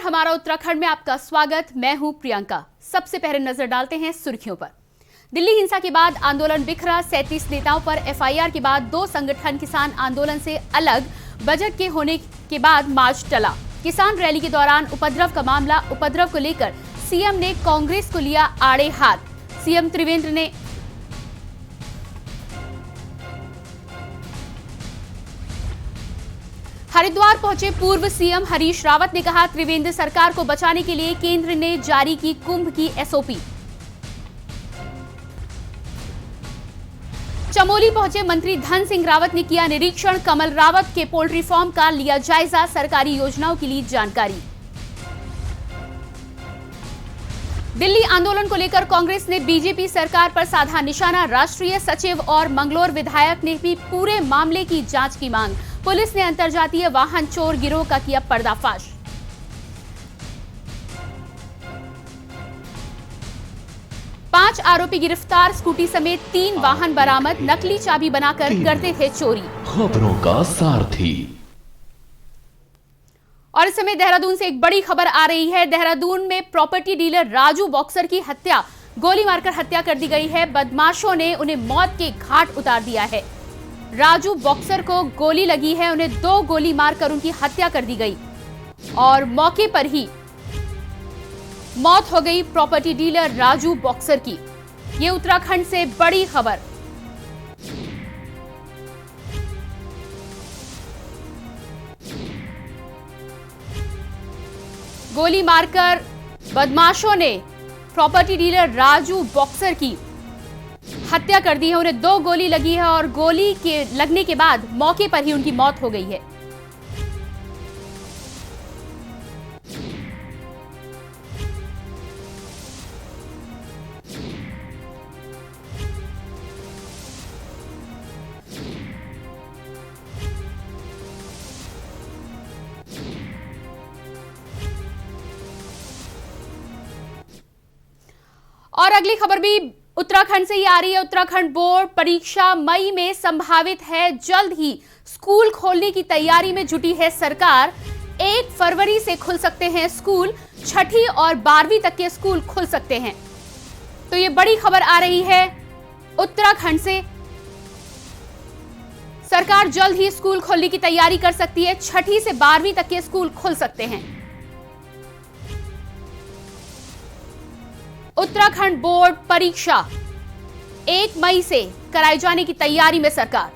हमारा उत्तराखंड में आपका स्वागत। मैं हूं प्रियंका। सबसे पहले नजर डालते हैं सुर्खियों पर। दिल्ली हिंसा के बाद आंदोलन बिखरा, 37 नेताओं पर एफआईआर के बाद 2 संगठन किसान आंदोलन से अलग, बजट के होने के बाद मार्च टला। किसान रैली के दौरान उपद्रव का मामला, उपद्रव को लेकर सीएम ने कांग्रेस को लिया आड़े हाथ। सीएम त्रिवेंद्र ने हरिद्वार पहुंचे पूर्व सीएम हरीश रावत ने कहा, त्रिवेंद्र सरकार को बचाने के लिए केंद्र ने जारी की कुंभ की एसओपी। चमोली पहुंचे मंत्री धन सिंह रावत ने किया निरीक्षण, कमल रावत के पोल्ट्री फार्म का लिया जायजा, सरकारी योजनाओं की ली जानकारी। दिल्ली आंदोलन को लेकर कांग्रेस ने बीजेपी सरकार पर साधा निशाना, राष्ट्रीय सचिव और मंगलोर विधायक ने भी पूरे मामले की जांच की मांग। पुलिस ने अंतर्जातीय वाहन चोर गिरोह का किया पर्दाफाश। पांच आरोपी गिरफ्तार, स्कूटी समेत 3 वाहन बरामद, नकली चाबी बनाकर करते थे चोरी। खबरों का सारथी। और इस समय देहरादून से एक बड़ी खबर आ रही है। देहरादून में प्रॉपर्टी डीलर राजू बॉक्सर की हत्या, गोली मारकर हत्या कर दी गई है। बदमाशों ने उन्हें मौत के घाट उतार दिया है। राजू बॉक्सर को गोली लगी है, उन्हें 2 गोली मारकर उनकी हत्या कर दी गई और मौके पर ही मौत हो गई प्रॉपर्टी डीलर राजू बॉक्सर की। यह उत्तराखंड से बड़ी खबर। गोली मारकर बदमाशों ने प्रॉपर्टी डीलर राजू बॉक्सर की हत्या कर दी है। उन्हें 2 गोली लगी है और गोली के लगने के बाद मौके पर ही उनकी मौत हो गई है। और अगली खबर भी उत्तराखंड से ही आ रही है। उत्तराखंड बोर्ड परीक्षा मई में संभावित है, जल्द ही स्कूल खोलने की तैयारी में जुटी है सरकार। 1 फरवरी से खुल सकते हैं स्कूल, 6ठी और 12वीं तक के स्कूल खुल सकते हैं। तो ये बड़ी खबर आ रही है उत्तराखंड से। सरकार जल्द ही स्कूल खोलने की तैयारी कर सकती है, 6ठी से 12वीं तक के स्कूल खुल सकते हैं। उत्तराखंड बोर्ड परीक्षा 1 मई से कराए जाने की तैयारी में सरकार।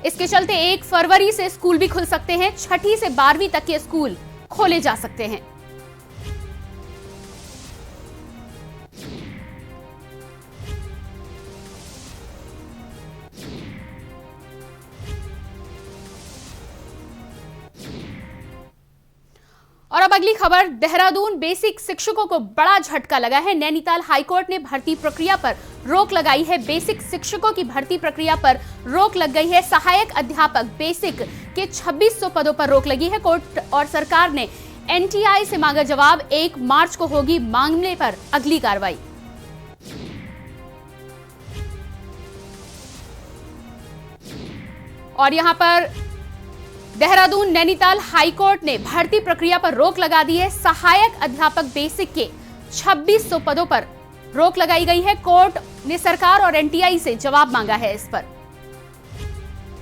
इसके चलते 1 फरवरी से स्कूल भी खुल सकते हैं, 6ठी से 12वीं तक के स्कूल खोले जा सकते हैं। और अब अगली खबर, देहरादून बेसिक शिक्षकों को बड़ा झटका लगा है। नैनीताल हाईकोर्ट ने भर्ती प्रक्रिया पर रोक लगाई है। बेसिक शिक्षकों की भर्ती प्रक्रिया पर रोक लग गई है। सहायक अध्यापक बेसिक के 2600 पदों पर रोक लगी है। कोर्ट और सरकार ने एनटीआई से मांगा जवाब, 1 मार्च को होगी मामले पर अगली कार्रवाई। और यहां पर देहरादून नैनीताल हाईकोर्ट ने भर्ती प्रक्रिया पर रोक लगा दी है। सहायक अध्यापक बेसिक के 2600 पदों पर रोक लगाई गई है। कोर्ट ने सरकार और एनटीआई से जवाब मांगा है। इस पर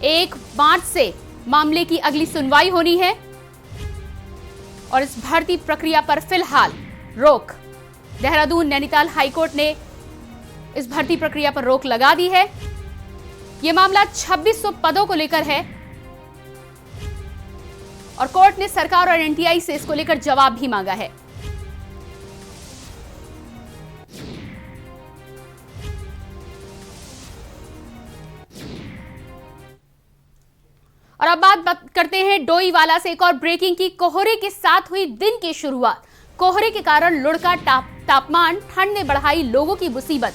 1 मार्च से मामले की अगली सुनवाई होनी है और इस भर्ती प्रक्रिया पर फिलहाल रोक। देहरादून नैनीताल हाईकोर्ट ने इस भर्ती प्रक्रिया पर रोक लगा दी है। यह मामला 2600 पदों को लेकर है और कोर्ट ने सरकार और एनटीआई से इसको लेकर जवाब भी मांगा है। और अब बात करते हैं डोईवाला से। एक और ब्रेकिंग की, कोहरे के साथ हुई दिन की शुरुआत। कोहरे के कारण लुढ़का तापमान, ठंड ने बढ़ाई लोगों की मुसीबत।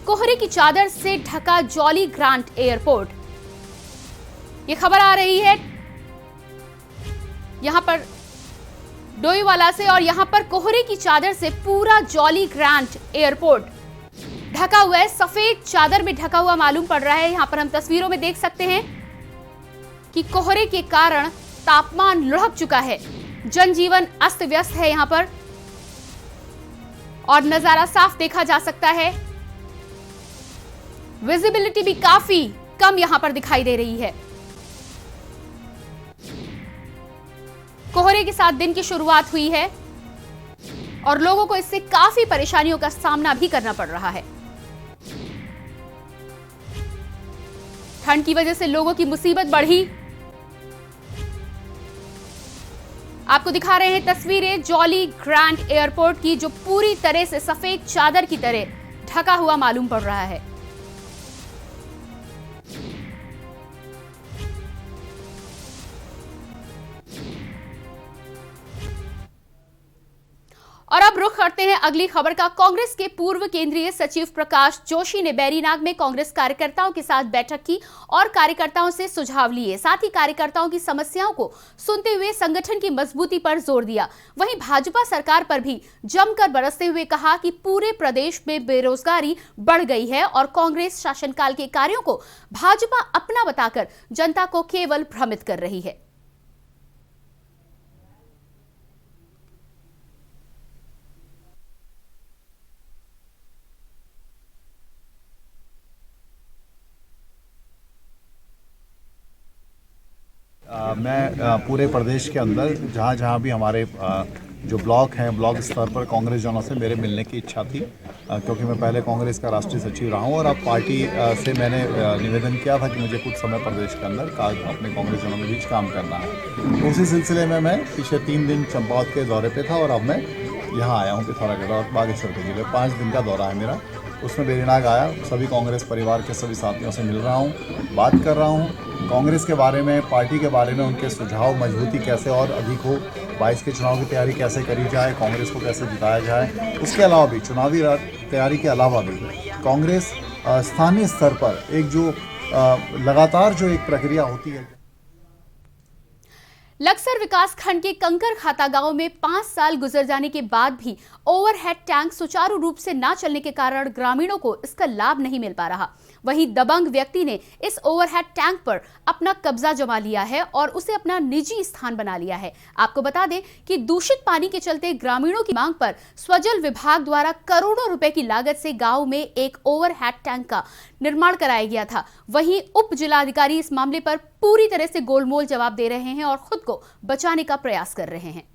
कोहरे की चादर से ढका जॉली ग्रांट एयरपोर्ट। यह खबर आ रही है यहां पर डोईवाला से, और यहां पर कोहरे की चादर से पूरा जॉली ग्रांट एयरपोर्ट ढका हुआ है। सफेद चादर में ढका हुआ मालूम पड़ रहा है। यहां पर हम तस्वीरों में देख सकते हैं कि कोहरे के कारण तापमान लुढ़क चुका है, जनजीवन अस्त व्यस्त है यहां पर और नजारा साफ देखा जा सकता है। विजिबिलिटी भी काफी कम यहां पर दिखाई दे रही है। कोहरे के साथ दिन की शुरुआत हुई है और लोगों को इससे काफी परेशानियों का सामना भी करना पड़ रहा है। ठंड की वजह से लोगों की मुसीबत बढ़ी। आपको दिखा रहे हैं तस्वीरें जॉली ग्रांट एयरपोर्ट की, जो पूरी तरह से सफेद चादर की तरह ढका हुआ मालूम पड़ रहा है। और अब रुख करते हैं अगली खबर का। कांग्रेस के पूर्व केंद्रीय सचिव प्रकाश जोशी ने बैरीनाग में कांग्रेस कार्यकर्ताओं के साथ बैठक की और कार्यकर्ताओं से सुझाव लिए। साथ ही कार्यकर्ताओं की समस्याओं को सुनते हुए संगठन की मजबूती पर जोर दिया। वहीं भाजपा सरकार पर भी जमकर बरसते हुए कहा कि पूरे प्रदेश में बेरोजगारी बढ़ गई है और कांग्रेस शासनकाल के कार्यों को भाजपा अपना बताकर जनता को केवल भ्रमित कर रही है। मैं पूरे प्रदेश के अंदर जहाँ भी हमारे जो ब्लॉक हैं, ब्लॉक स्तर पर कांग्रेस जनों से मेरे मिलने की इच्छा थी, क्योंकि मैं पहले कांग्रेस का राष्ट्रीय सचिव रहा हूँ और अब पार्टी से मैंने निवेदन किया था कि मुझे कुछ समय प्रदेश के अंदर अपने कांग्रेस जनों के बीच काम करना है। उसी सिलसिले में मैं पिछले 3 दिन चंपावत के दौरे पे था और अब मैं यहाँ आया हूँ पिथौरागढ़ और बागेश्वर के जिले। 5 दिन का दौरा है मेरा। उसमें बैरीनाग आया, सभी कांग्रेस परिवार के सभी साथियों से मिल रहा हूँ, बात कर रहा हूँ कांग्रेस के बारे में, पार्टी के बारे में, उनके सुझाव मजबूती कैसे और अधिक हो, 22 के चुनाव की तैयारी कैसे करी जाए, कांग्रेस को कैसे जिताया जाए। उसके अलावा भी चुनावी तैयारी के अलावा भी कांग्रेस स्थानीय स्तर पर एक जो लगातार जो एक प्रक्रिया होती है। लक्सर विकास खंड के कंकर खाता गांव में 5 साल गुजर जाने के बाद भी ओवरहेड टैंक सुचारू रूप से न चलने के कारण ग्रामीणों को इसका लाभ नहीं मिल पा रहा। वहीं दबंग व्यक्ति ने इस ओवरहेड टैंक पर अपना कब्जा जमा लिया है और उसे अपना निजी स्थान बना लिया है। आपको बता दें कि दूषित पानी के चलते ग्रामीणों की मांग पर स्वजल विभाग द्वारा करोड़ों रुपए की लागत से गांव में एक ओवरहेड टैंक का निर्माण कराया गया था। वहीं उप जिलाधिकारी इस मामले पर पूरी तरह से गोलमोल जवाब दे रहे हैं और खुद को बचाने का प्रयास कर रहे हैं।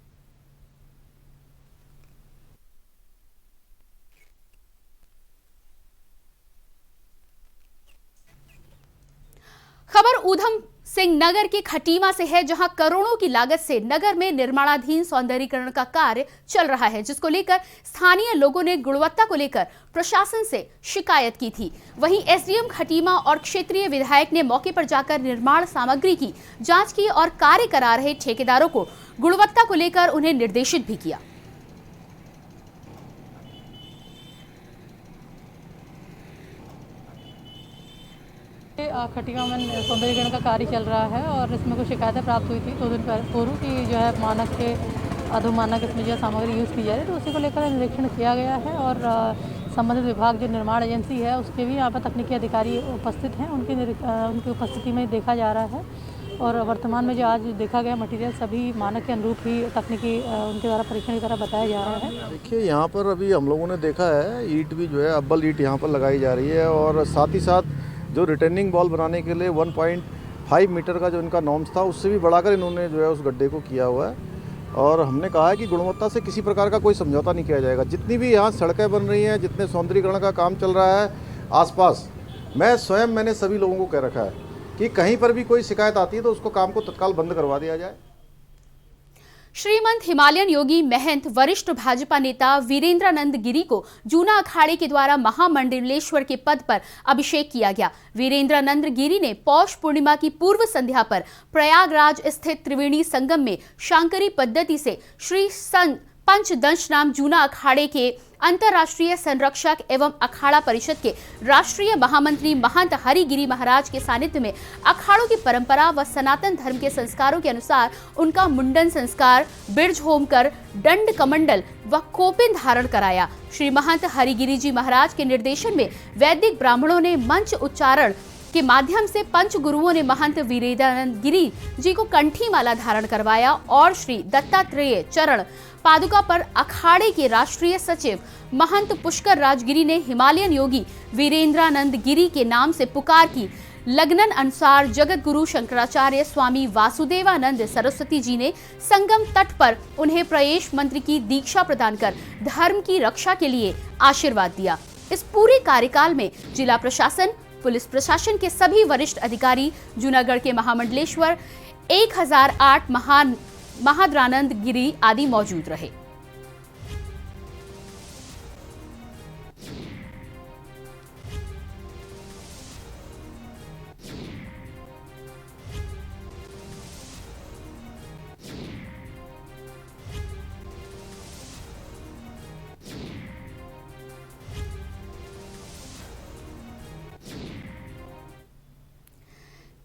खबर ऊधम सिंह नगर के खटीमा से है, जहां करोड़ों की लागत से नगर में निर्माणाधीन सौंदर्यीकरण का कार्य चल रहा है, जिसको लेकर स्थानीय लोगों ने गुणवत्ता को लेकर प्रशासन से शिकायत की थी। वहीं एसडीएम खटीमा और क्षेत्रीय विधायक ने मौके पर जाकर निर्माण सामग्री की जांच की और कार्य करा रहे ठेकेदारों को गुणवत्ता को लेकर उन्हें निर्देशित भी किया। खटीमा में सौंदर्यीकरण का कार्य चल रहा है और इसमें कुछ शिकायतें प्राप्त हुई थी 2 दिन पूर्व की जो है मानक के अधोमानक इसमें जो सामग्री यूज़ की जा रही है, तो उसी को लेकर निरीक्षण किया गया है और संबंधित विभाग जो निर्माण एजेंसी है उसके भी यहाँ पर तकनीकी अधिकारी उपस्थित हैं। उनकी उपस्थिति में देखा जा रहा है और वर्तमान में जो आज देखा गया मटेरियल सभी मानक के अनुरूप ही तकनीकी उनके द्वारा परीक्षण की तरह बताया जा रहा है। देखिए यहाँ पर अभी हम लोगों ने देखा है ईंट भी जो है अव्वल ईंट यहाँ पर लगाई जा रही है और साथ ही साथ जो रिटर्निंग वॉल बनाने के लिए 1.5 मीटर का जो इनका नॉर्म्स था उससे भी बढ़ाकर इन्होंने जो है उस गड्ढे को किया हुआ है और हमने कहा है कि गुणवत्ता से किसी प्रकार का कोई समझौता नहीं किया जाएगा। जितनी भी यहाँ सड़कें बन रही हैं, जितने सौंदर्यीकरण का काम चल रहा है आसपास, मैंने सभी लोगों को कह रखा है कि कहीं पर भी कोई शिकायत आती है तो उसको काम को तत्काल बंद करवा दिया जाए। श्रीमंत हिमालयन योगी महंत वरिष्ठ भाजपा नेता वीरेंद्रानंद गिरी को जूना अखाड़े के द्वारा महामंडलेश्वर के पद पर अभिषेक किया गया। वीरेंद्रानंद गिरी ने पौष पूर्णिमा की पूर्व संध्या पर प्रयागराज स्थित त्रिवेणी संगम में शांकरी पद्धति से श्री संत पंचदंश नाम जूना अखाड़े के अंतर्राष्ट्रीय संरक्षक एवं अखाड़ा परिषद के राष्ट्रीय महामंत्री महंत हरिगिरी महाराज के सानिध्य में अखाड़ों की परंपरा व सनातन धर्म के संस्कारों के अनुसार उनका मुंडन संस्कार, बिरज होम कर दंड कमंडल व कोपिन धारण कराया। श्री महंत हरिगिरी जी महाराज के निर्देशन में वैदिक ब्राह्मणों ने मंच उच्चारण जिसके माध्यम से पंच गुरुओं ने महंत वीरेंद्रानंद गिरी जी को कंठी माला धारण करवाया और श्री दत्तात्रेय चरण पादुका पर अखाड़े के राष्ट्रीय सचिव महंत पुष्कर राजगिरी ने हिमालयन योगी वीरेंद्रानंद गिरी के नाम से पुकार की। लगनन अनुसार जगत गुरु शंकराचार्य स्वामी वासुदेवानंद सरस्वती जी ने संगम तट पर उन्हें प्रवेश मंत्र की दीक्षा प्रदान कर धर्म की रक्षा के लिए आशीर्वाद दिया। इस पूरे कार्यकाल में जिला प्रशासन, पुलिस प्रशासन के सभी वरिष्ठ अधिकारी, जूनागढ़ के महामंडलेश्वर 1008 महाद्रानंद गिरी आदि मौजूद रहे।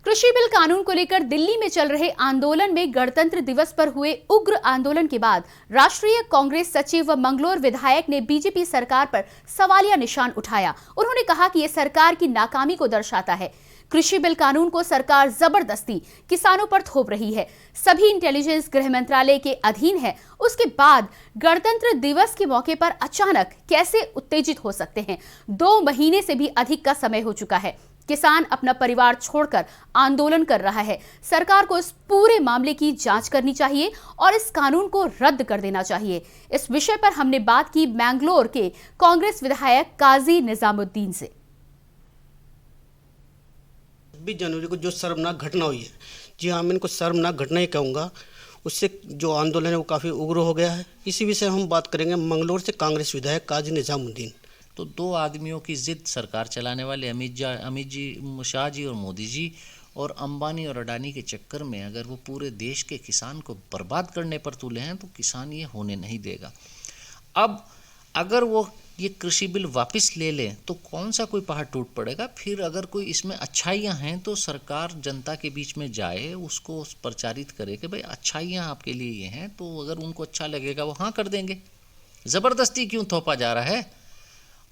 कृषि बिल कानून को लेकर दिल्ली में चल रहे आंदोलन में गणतंत्र दिवस पर हुए उग्र आंदोलन के बाद राष्ट्रीय कांग्रेस सचिव व मंगलोर विधायक ने बीजेपी सरकार पर सवालिया निशान उठाया। उन्होंने कहा कि यह सरकार की नाकामी को दर्शाता है। कृषि बिल कानून को सरकार जबरदस्ती किसानों पर थोप रही है। सभी इंटेलिजेंस गृह मंत्रालय के अधीन है। उसके बाद गणतंत्र दिवस के मौके पर अचानक कैसे उत्तेजित हो सकते हैं? 2 महीने से भी अधिक का समय हो चुका है। किसान अपना परिवार छोड़कर आंदोलन कर रहा है। सरकार को इस पूरे मामले की जांच करनी चाहिए और इस कानून को रद्द कर देना चाहिए। इस विषय पर हमने बात की मैंगलोर के कांग्रेस विधायक काजी निजामुद्दीन से। 26 जनवरी को जो शर्मनाक घटना हुई है, जी हाँ, मैं इनको शर्मनाक घटना ही कहूँगा। उससे जो आंदोलन है वो काफ़ी उग्र हो गया है। इसी विषय हम बात करेंगे मंगलोर से कांग्रेस विधायक काजी निजामुद्दीन। तो 2 आदमियों की जिद सरकार चलाने वाले अमित जी, शाह जी और मोदी जी और अंबानी और अडानी के चक्कर में अगर वो पूरे देश के किसान को बर्बाद करने पर तुले हैं तो किसान ये होने नहीं देगा। अब अगर वो ये कृषि बिल वापस ले लें तो कौन सा कोई पहाड़ टूट पड़ेगा? फिर अगर कोई इसमें अच्छाइयाँ हैं तो सरकार जनता के बीच में जाए, उसको प्रचारित करे कि भाई अच्छाइयाँ आपके लिए ये हैं, तो अगर उनको अच्छा लगेगा वो हाँ कर देंगे। ज़बरदस्ती क्यों थोपा जा रहा है?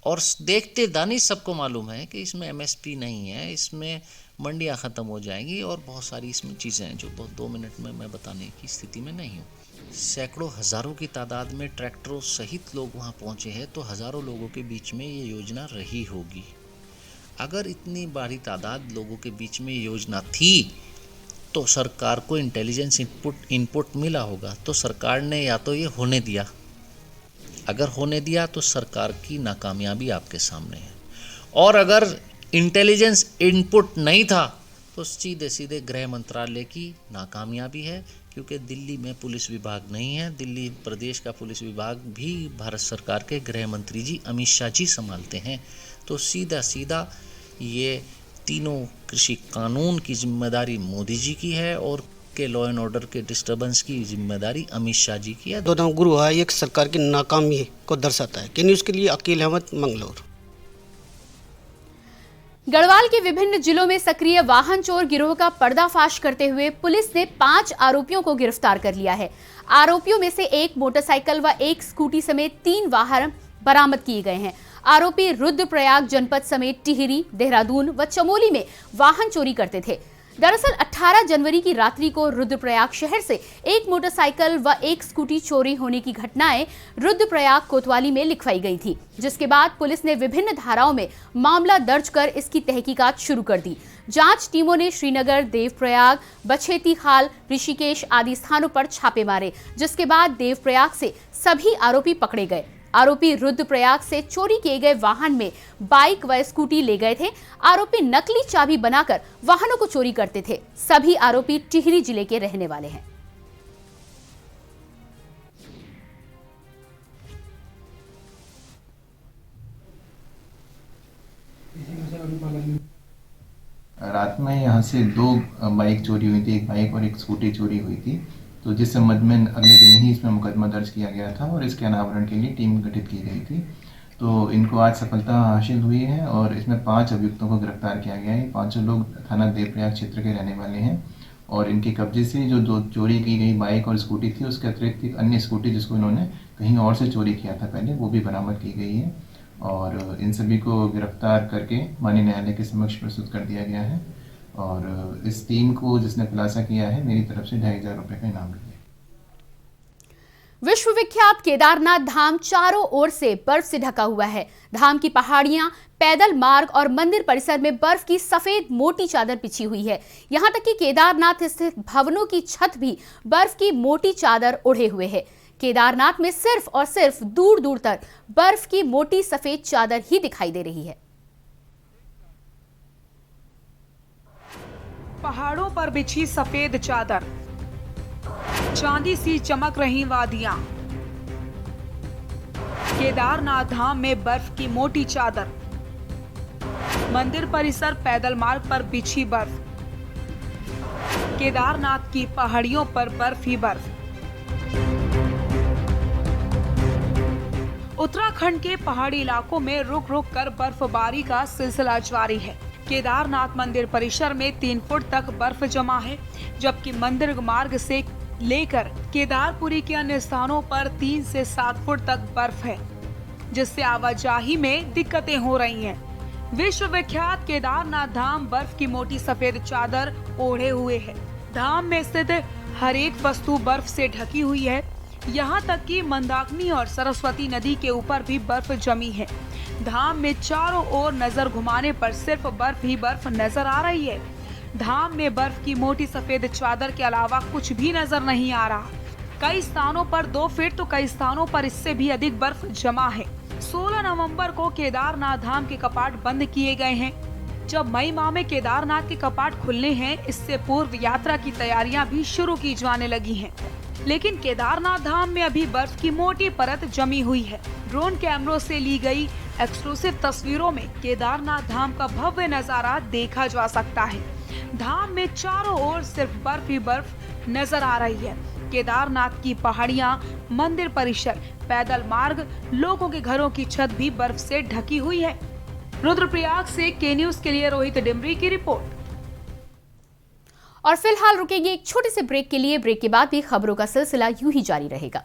और देखते दानी सबको मालूम है कि इसमें एमएसपी नहीं है, इसमें मंडियां ख़त्म हो जाएंगी और बहुत सारी इसमें चीज़ें हैं जो 2 मिनट में मैं बताने की स्थिति में नहीं हूँ। सैकड़ों हज़ारों की तादाद में ट्रैक्टरों सहित लोग वहाँ पहुँचे हैं, तो हज़ारों लोगों के बीच में ये योजना रही होगी। अगर इतनी बड़ी तादाद लोगों के बीच में योजना थी तो सरकार को इंटेलिजेंस इनपुट मिला होगा, तो सरकार ने या तो ये होने दिया, अगर होने दिया तो सरकार की नाकामयाबी आपके सामने है। और अगर इंटेलिजेंस इनपुट नहीं था तो सीधे सीधे गृह मंत्रालय की नाकामयाबी है, क्योंकि दिल्ली में पुलिस विभाग नहीं है। दिल्ली प्रदेश का पुलिस विभाग भी भारत सरकार के गृह मंत्री जी अमित शाह जी संभालते हैं। तो सीधा सीधा ये तीनों कृषि कानून की जिम्मेदारी मोदी जी की है और के लॉ एंड ऑर्डर के डिस्टर्बेंस की जिम्मेदारी अमित शाह जी की है। 2 गुरु है, एक सरकार की नाकामी को दर्शाता है। न्यूज़ के लिए अकील अहमद, मंगलोर। गढ़वाल के विभिन्न जिलों में सक्रिय वाहन चोर गिरोह का पर्दाफाश करते हुए पुलिस ने 5 आरोपियों को गिरफ्तार कर लिया है। आरोपियों में से 1 मोटरसाइकिल व 1 स्कूटी समेत 3 वाहन बरामद किए गए हैं। आरोपी रुद्रप्रयाग जनपद समेत टिहरी, देहरादून व चमोली में वाहन चोरी करते थे। दरअसल 18 जनवरी की रात्रि को रुद्रप्रयाग शहर से 1 मोटरसाइकिल व 1 स्कूटी चोरी होने की घटनाएं रुद्रप्रयाग कोतवाली में लिखवाई गई थी, जिसके बाद पुलिस ने विभिन्न धाराओं में मामला दर्ज कर इसकी तहकीकात शुरू कर दी। जांच टीमों ने श्रीनगर, देवप्रयाग, बछेती खाल, ऋषिकेश आदि स्थानों पर छापे मारे, जिसके बाद देवप्रयाग से सभी आरोपी पकड़े गए। आरोपी रुद्रप्रयाग से चोरी किए गए वाहन में बाइक व स्कूटी ले गए थे। आरोपी नकली चाबी बनाकर वाहनों को चोरी करते थे। सभी आरोपी टिहरी जिले के रहने वाले हैं। रात में यहाँ से 2 बाइक चोरी हुई थी, 1 बाइक और 1 स्कूटी चोरी हुई थी। तो जिस संबंध में अगले दिन ही इसमें मुकदमा दर्ज किया गया था और इसके अनावरण के लिए टीम गठित की गई थी। तो इनको आज सफलता हासिल हुई है और इसमें 5 अभियुक्तों को गिरफ्तार किया गया है। 5 लोग थाना देवप्रयाग क्षेत्र के रहने वाले हैं और इनके कब्जे से जो चोरी की गई बाइक और स्कूटी थी, उसके अतिरिक्त एक अन्य स्कूटी जिसको इन्होंने कहीं और से चोरी किया था पहले, वो भी बरामद की गई है। और इन सभी को गिरफ्तार करके माननीय न्यायालय के समक्ष प्रस्तुत कर दिया गया है। और इस टीम को जिसने खुलासा किया है, मेरी तरफ से 2500 रुपये का इनाम मिला। विश्व विख्यात केदारनाथ धाम चारों ओर से बर्फ से ढका हुआ है। धाम की पहाड़ियां, पैदल मार्ग और मंदिर परिसर में बर्फ की सफेद मोटी चादर बिछी हुई है। यहां तक कि केदारनाथ स्थित भवनों की छत भी बर्फ की मोटी चादर ओढ़े हुए है। केदारनाथ में सिर्फ और सिर्फ दूर दूर तक बर्फ की मोटी सफेद चादर ही दिखाई दे रही है। पहाड़ों पर बिछी सफेद चादर, चांदी सी चमक रही वादियां। केदारनाथ धाम में बर्फ की मोटी चादर, मंदिर परिसर, पैदल मार्ग पर बिछी बर्फ। केदारनाथ की पहाड़ियों पर बर्फ ही बर्फ। उत्तराखंड के पहाड़ी इलाकों में रुक रुक कर बर्फबारी का सिलसिला जारी है। केदारनाथ मंदिर परिसर में 3 फुट तक बर्फ जमा है, जबकि मंदिर मार्ग से लेकर केदारपुरी के अन्य स्थानों पर 3 से 7 फुट तक बर्फ है, जिससे आवाजाही में दिक्कतें हो रही हैं। विश्व विख्यात केदारनाथ धाम बर्फ की मोटी सफेद चादर ओढ़े हुए है। धाम में स्थित हर एक वस्तु बर्फ से ढकी हुई है। यहाँ तक कि मंदाकिनी और सरस्वती नदी के ऊपर भी बर्फ जमी है। धाम में चारों ओर नजर घुमाने पर सिर्फ बर्फ ही बर्फ नजर आ रही है। धाम में बर्फ की मोटी सफेद चादर के अलावा कुछ भी नजर नहीं आ रहा। कई स्थानों पर 2 फीट तो कई स्थानों पर इससे भी अधिक बर्फ जमा है। 16 नवंबर को केदारनाथ धाम के कपाट बंद किए गए हैं। जब मई माह में केदारनाथ के कपाट खुलने हैं, इससे पूर्व यात्रा की तैयारियां भी शुरू की जाने लगी हैं। लेकिन केदारनाथ धाम में अभी बर्फ की मोटी परत जमी हुई है। ड्रोन कैमरों से ली गई एक्सक्लूसिव तस्वीरों में केदारनाथ धाम का भव्य नजारा देखा जा सकता है। धाम में चारों ओर सिर्फ बर्फ ही बर्फ नजर आ रही है। केदारनाथ की पहाड़ियां, मंदिर परिसर, पैदल मार्ग, लोगों के घरों की छत भी बर्फ से ढकी हुई है। रुद्रप्रयाग से के न्यूज के लिए रोहित डिमरी की रिपोर्ट। और फिलहाल रुकेंगे एक छोटे से ब्रेक के लिए। ब्रेक के बाद भी खबरों का सिलसिला यूं ही जारी रहेगा।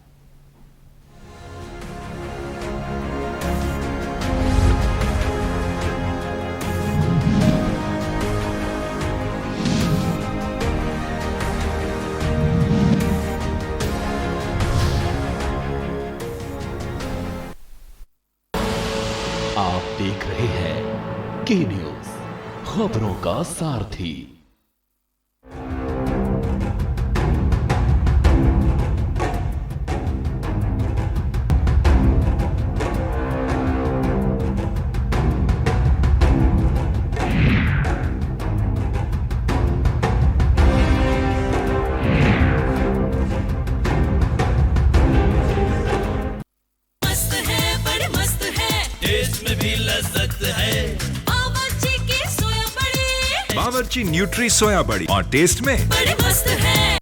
आप देख रहे हैं के न्यूज, खबरों का सारथी। बावर्ची न्यूट्री सोया बड़ी और टेस्ट में बड़े मस्त है।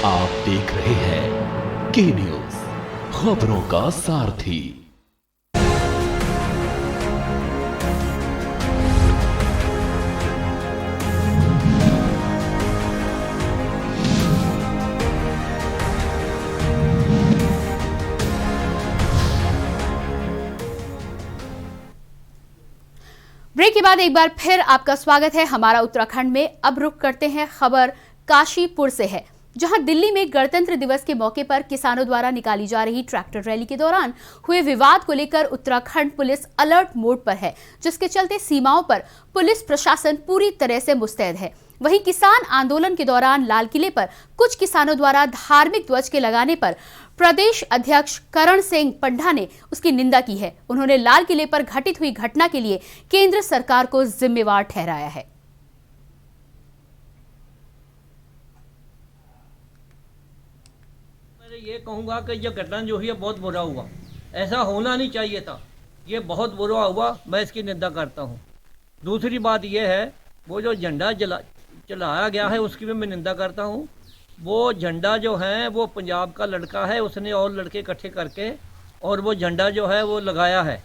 आप देख रहे हैं के न्यूज, खबरों का सारथी। ब्रेक के बाद एक बार फिर आपका स्वागत है हमारा उत्तराखंड में। अब रुख करते हैं, खबर काशीपुर से है, जहां दिल्ली में गणतंत्र दिवस के मौके पर किसानों द्वारा निकाली जा रही ट्रैक्टर रैली के दौरान हुए विवाद को लेकर उत्तराखंड पुलिस अलर्ट मोड पर है, जिसके चलते सीमाओं पर पुलिस प्रशासन पूरी तरह से मुस्तैद है। वहीं किसान आंदोलन के दौरान लाल किले पर कुछ किसानों द्वारा धार्मिक ध्वज के लगाने पर प्रदेश अध्यक्ष करण सिंह पंडा ने उसकी निंदा की है। उन्होंने लाल किले पर घटित हुई घटना के लिए केंद्र सरकार को जिम्मेवार ठहराया है। मैं ये कहूँगा कि ये घटना जो है बहुत बुरा हुआ, ऐसा होना नहीं चाहिए था। ये बहुत बुरा हुआ, मैं इसकी निंदा करता हूँ। दूसरी बात ये है, वो जो झंडा चलाया गया है उसकी भी मैं निंदा करता हूँ। वो झंडा जो है वो पंजाब का लड़का है, उसने और लड़के इकट्ठे करके और वो झंडा जो है वो लगाया है।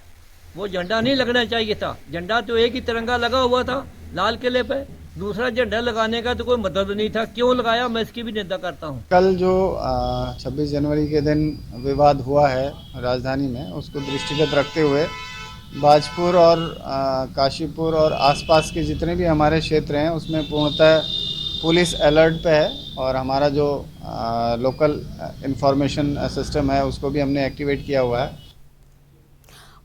वो झंडा नहीं लगना चाहिए था। झंडा तो एक ही तिरंगा लगा हुआ था लाल किले पे, दूसरा झंडा लगाने का तो कोई मतलब नहीं था, क्यों लगाया, मैं इसकी भी निंदा करता हूँ। कल जो 26 जनवरी के दिन विवाद हुआ है राजधानी में, उसको दृष्टिगत रखते हुए बाजपुर और काशीपुर और आसपास के जितने भी हमारे क्षेत्र हैं उसमें पूर्णतः पुलिस अलर्ट पे है और हमारा जो लोकल इंफॉर्मेशन सिस्टम है उसको भी हमने एक्टिवेट किया हुआ है।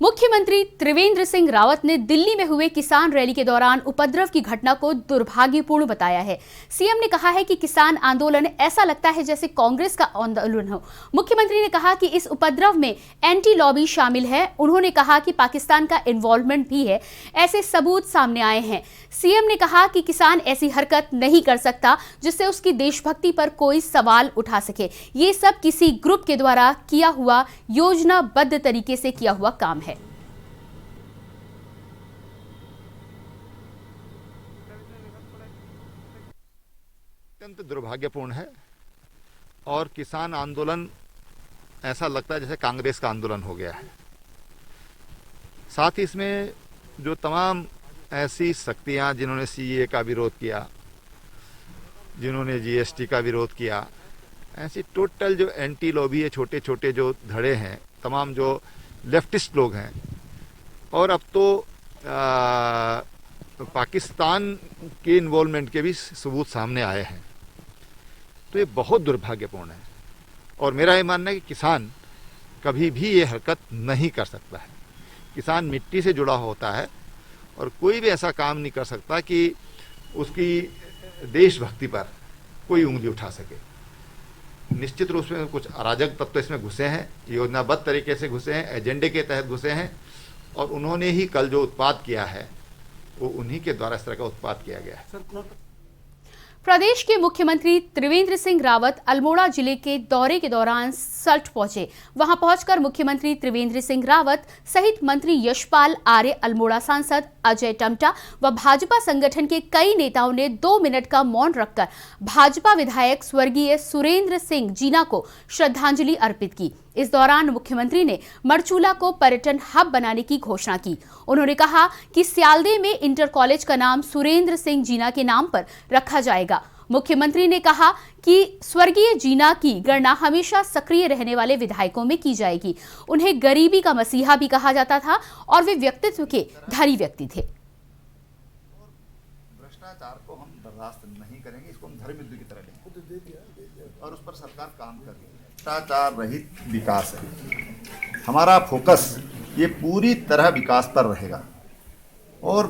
मुख्यमंत्री त्रिवेंद्र सिंह रावत ने दिल्ली में हुए किसान रैली के दौरान उपद्रव की घटना को दुर्भाग्यपूर्ण बताया है। सीएम ने कहा है कि किसान आंदोलन ऐसा लगता है जैसे कांग्रेस का आंदोलन हो। मुख्यमंत्री ने कहा कि इस उपद्रव में एंटी लॉबी शामिल है। उन्होंने कहा कि पाकिस्तान का इन्वॉल्वमेंट भी है, ऐसे सबूत सामने आए हैं। सीएम ने कहा कि किसान ऐसी हरकत नहीं कर सकता जिससे उसकी देशभक्ति पर कोई सवाल उठा सके। ये सब किसी ग्रुप के द्वारा किया हुआ योजनाबद्ध तरीके से किया हुआ काम है। अत्यंत दुर्भाग्यपूर्ण है और किसान आंदोलन ऐसा लगता है जैसे कांग्रेस का आंदोलन हो गया है। साथ ही इसमें जो तमाम ऐसी शक्तियां जिन्होंने सीए का विरोध किया, जिन्होंने जीएसटी का विरोध किया, ऐसी टोटल जो एंटी लॉबी है, छोटे छोटे जो धड़े हैं, तमाम जो लेफ्टिस्ट लोग हैं और अब तो पाकिस्तान के इन्वॉल्वमेंट के भी सबूत सामने आए हैं, तो ये बहुत दुर्भाग्यपूर्ण है। और मेरा ये मानना है कि किसान कभी भी ये हरकत नहीं कर सकता है। किसान मिट्टी से जुड़ा होता है और कोई भी ऐसा काम नहीं कर सकता कि उसकी देशभक्ति पर कोई उंगली उठा सके। निश्चित रूप से कुछ अराजक तत्व तो इसमें घुसे हैं, योजनाबद्ध तरीके से घुसे हैं, एजेंडे के तहत घुसे हैं और उन्होंने ही कल जो उत्पाद किया है वो उन्हीं के द्वारा इस तरह का उत्पाद किया गया है। प्रदेश के मुख्यमंत्री त्रिवेंद्र सिंह रावत अल्मोड़ा जिले के दौरे के दौरान सल्ट पहुंचे। वहां पहुंचकर मुख्यमंत्री त्रिवेंद्र सिंह रावत सहित मंत्री यशपाल आर्य, अल्मोड़ा सांसद अजय टम्टा व भाजपा संगठन के कई नेताओं ने 2 मिनट का मौन रखकर भाजपा विधायक स्वर्गीय सुरेंद्र सिंह जीना को श्रद्धांजलि अर्पित की। इस दौरान मुख्यमंत्री ने मरचूला को पर्यटन हब बनाने की घोषणा की। उन्होंने कहा कि स्यालदे में इंटर कॉलेज का नाम सुरेंद्र सिंह जीना के नाम पर रखा जाएगा। मुख्यमंत्री ने कहा कि स्वर्गीय जीना की गणना हमेशा सक्रिय रहने वाले विधायकों में की जाएगी। उन्हें गरीबी का मसीहा भी कहा जाता था और वे व्यक्तित्व के धनी व्यक्ति थे। भ्रष्टाचार को हम बर्दाश्त नहीं करेंगे, इसको हम धर्म युद्ध की तरह लेंगे और उस पर सरकार काम कर रही है। भ्रष्टाचार रहित विकास है हमारा फोकस, ये पूरी तरह विकास पर रहेगा और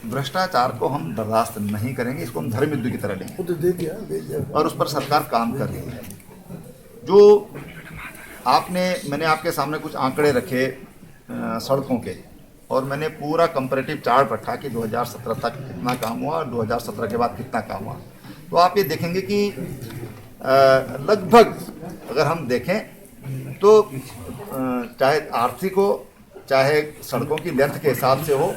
भ्रष्टाचार को हम बर्दाश्त नहीं करेंगे, इसको हम धर्म युद्ध की तरह लेंगे और उस पर सरकार काम कर रही है। जो मैंने आपके सामने कुछ आंकड़े रखे सड़कों के और मैंने पूरा कंपैरेटिव चार्ट रखा कि 2017 तक कितना काम हुआ और 2017 के बाद कितना काम हुआ। तो आप ये देखेंगे कि लगभग अगर हम देखें तो चाहे आर्थिक हो चाहे सड़कों की लेंथ के हिसाब से हो,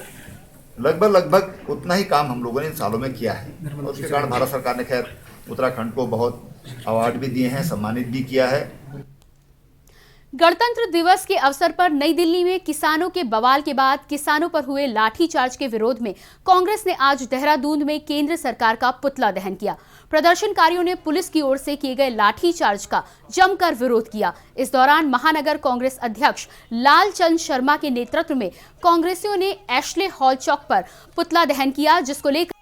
लगभग उतना ही काम हम लोगों ने इन सालों में किया है और उसके कारण भारत सरकार ने खैर उत्तराखंड को बहुत अवार्ड भी दिए हैं, सम्मानित भी किया है। गणतंत्र दिवस के अवसर पर नई दिल्ली में किसानों के बवाल के बाद किसानों पर हुए लाठीचार्ज के विरोध में कांग्रेस ने आज देहरादून में केंद्र सरकार का पुतला दहन किया। प्रदर्शनकारियों ने पुलिस की ओर से किए गए लाठीचार्ज का जमकर विरोध किया। इस दौरान महानगर कांग्रेस अध्यक्ष लालचंद शर्मा के नेतृत्व में कांग्रेसियों ने एशले हॉल चौक पर पुतला दहन किया, जिसको लेकर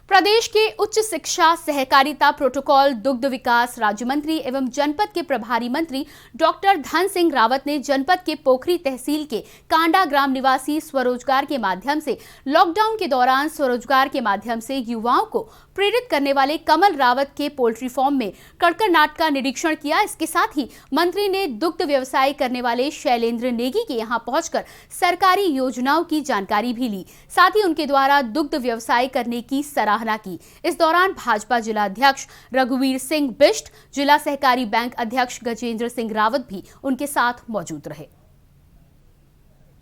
प्रदेश के उच्च शिक्षा, सहकारिता, प्रोटोकॉल, दुग्ध विकास राज्य मंत्री एवं जनपद के प्रभारी मंत्री डॉक्टर धन सिंह रावत ने जनपद के पोखरी तहसील के कांडा ग्राम निवासी स्वरोजगार के माध्यम से लॉकडाउन के दौरान स्वरोजगार के माध्यम से युवाओं को प्रेरित करने वाले कमल रावत के पोल्ट्री फार्म में कड़कनाथ का निरीक्षण किया। इसके साथ ही मंत्री ने दुग्ध व्यवसाय करने वाले शैलेंद्र नेगी के यहां पहुंचकर सरकारी योजनाओं की जानकारी भी ली। साथ ही उनके द्वारा दुग्ध व्यवसाय करने की सराहना सराहना की। इस दौरान भाजपा जिला अध्यक्ष रघुवीर सिंह बिष्ट, जिला सहकारी बैंक अध्यक्ष गजेंद्र सिंह रावत भी उनके साथ मौजूद रहे।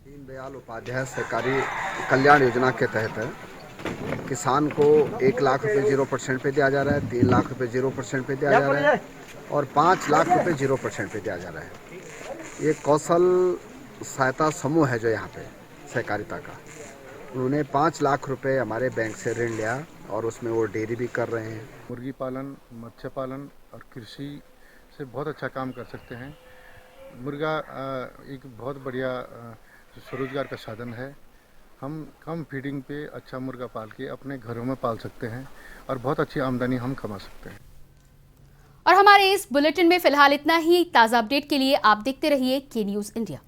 दीनदयाल उपाध्याय सहकारी कल्याण योजना के तहत किसान को 1 लाख रुपए 0% पे दिया जा रहा है, 3 लाख रुपए 0% पे दिया जा रहा है और 5 लाख रुपए 0% पे दिया जा रहा है। ये कौशल सहायता समूह है जो यहाँ पे सहकारिता का, उन्होंने 5 लाख रुपए हमारे बैंक से ऋण लिया और उसमें वो डेयरी भी कर रहे हैं। मुर्गी पालन, मत्स्य पालन और कृषि से बहुत अच्छा काम कर सकते हैं। मुर्गा एक बहुत बढ़िया स्वरोजगार का साधन है। हम कम फीडिंग पे अच्छा मुर्गा पाल के अपने घरों में पाल सकते हैं और बहुत अच्छी आमदनी हम कमा सकते हैं। और हमारे इस बुलेटिन में फिलहाल इतना ही। ताज़ा अपडेट के लिए आप देखते रहिए के न्यूज़ इंडिया।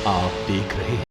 आप देख रहे हैं